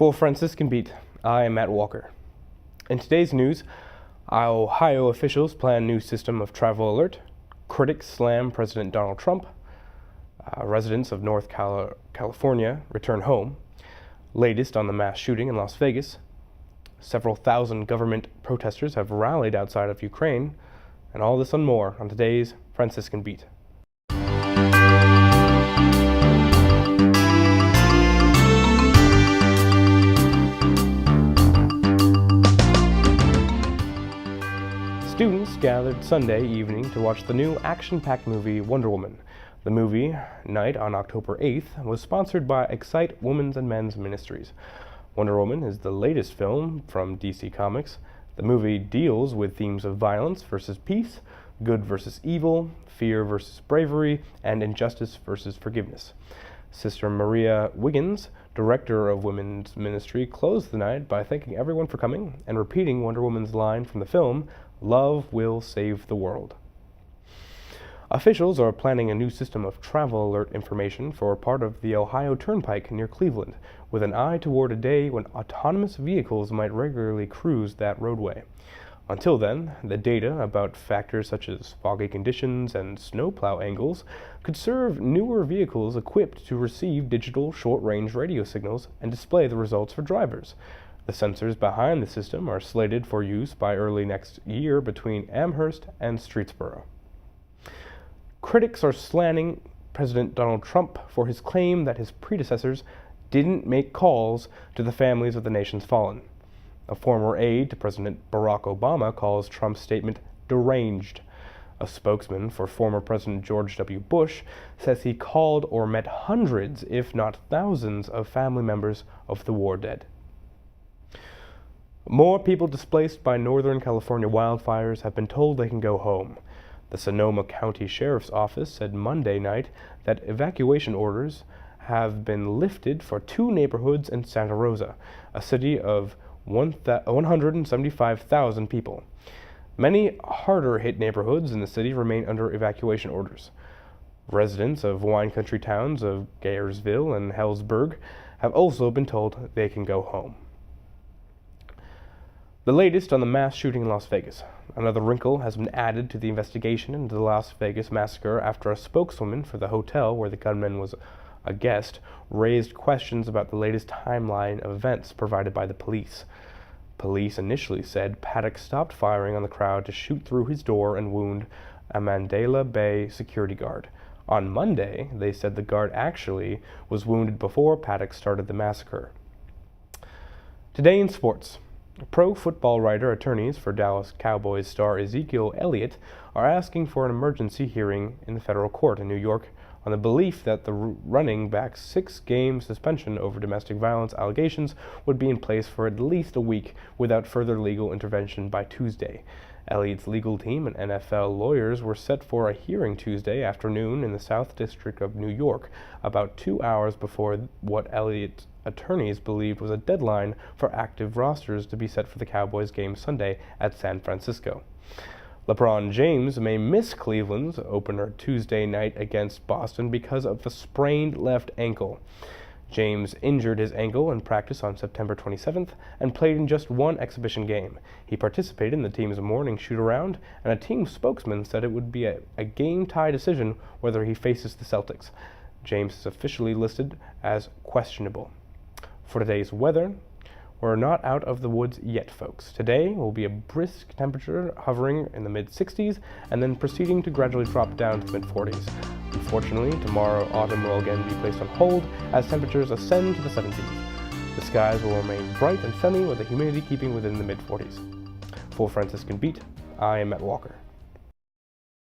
For Franciscanbeat, I am Matt Walker. In today's news, Ohio officials plan new system of travel alert, critics slam President Donald Trump, residents of North California return home, latest on the mass shooting in Las Vegas, several thousand government protesters have rallied outside of Ukraine, and all this and more on today's Franciscanbeat. Students gathered Sunday evening to watch the new action-packed movie Wonder Woman. The movie night on October 8th was sponsored by Excite Women's and Men's Ministries. Wonder Woman is the latest film from DC Comics. The movie deals with themes of violence versus peace, good versus evil, fear versus bravery, and injustice versus forgiveness. Sister Maria Wiggins, director of Women's Ministry, closed the night by thanking everyone for coming and repeating Wonder Woman's line from the film, "Love will save the world." Officials are planning a new system of travel alert information for part of the Ohio Turnpike near Cleveland, with an eye toward a day when autonomous vehicles might regularly cruise that roadway. Until then, the data about factors such as foggy conditions and snowplow angles could serve newer vehicles equipped to receive digital short-range radio signals and display the results for drivers. The sensors behind the system are slated for use by early next year between Amherst and Streetsboro. Critics are slamming President Donald Trump for his claim that his predecessors didn't make calls to the families of the nation's fallen. A former aide to President Barack Obama calls Trump's statement deranged. A spokesman for former President George W. Bush says he called or met hundreds, if not thousands, of family members of the war dead. More people displaced by Northern California wildfires have been told they can go home. The Sonoma County Sheriff's Office said Monday night that evacuation orders have been lifted for two neighborhoods in Santa Rosa, a city of 175,000 people. Many harder-hit neighborhoods in the city remain under evacuation orders. Residents of wine country towns of Gainesville and Hellsburg have also been told they can go home. The latest on the mass shooting in Las Vegas. Another wrinkle has been added to the investigation into the Las Vegas massacre after a spokeswoman for the hotel where the gunman was a guest raised questions about the latest timeline of events provided by the police. Police initially said Paddock stopped firing on the crowd to shoot through his door and wound a Mandalay Bay security guard. On Monday, they said the guard actually was wounded before Paddock started the massacre. Today in sports. Pro Football Writer attorneys for Dallas Cowboys star Ezekiel Elliott are asking for an emergency hearing in the federal court in New York on the belief that the running back's 6-game suspension over domestic violence allegations would be in place for at least a week without further legal intervention by Tuesday. Elliott's legal team and NFL lawyers were set for a hearing Tuesday afternoon in the South District of New York, about 2 hours before what Elliott's attorneys believed was a deadline for active rosters to be set for the Cowboys game Sunday at San Francisco. LeBron James may miss Cleveland's opener Tuesday night against Boston because of a sprained left ankle. James injured his ankle in practice on September 27th and played in just one exhibition game. He participated in the team's morning shoot-around, and a team spokesman said it would be a game-tie decision whether he faces the Celtics. James is officially listed as questionable. For today's weather, we're not out of the woods yet, folks. Today will be a brisk temperature hovering in the mid-60s and then proceeding to gradually drop down to the mid-40s. Unfortunately, tomorrow autumn will again be placed on hold as temperatures ascend to the 70s. The skies will remain bright and sunny with the humidity keeping within the mid-40s. For Franciscanbeat, I am Matt Walker.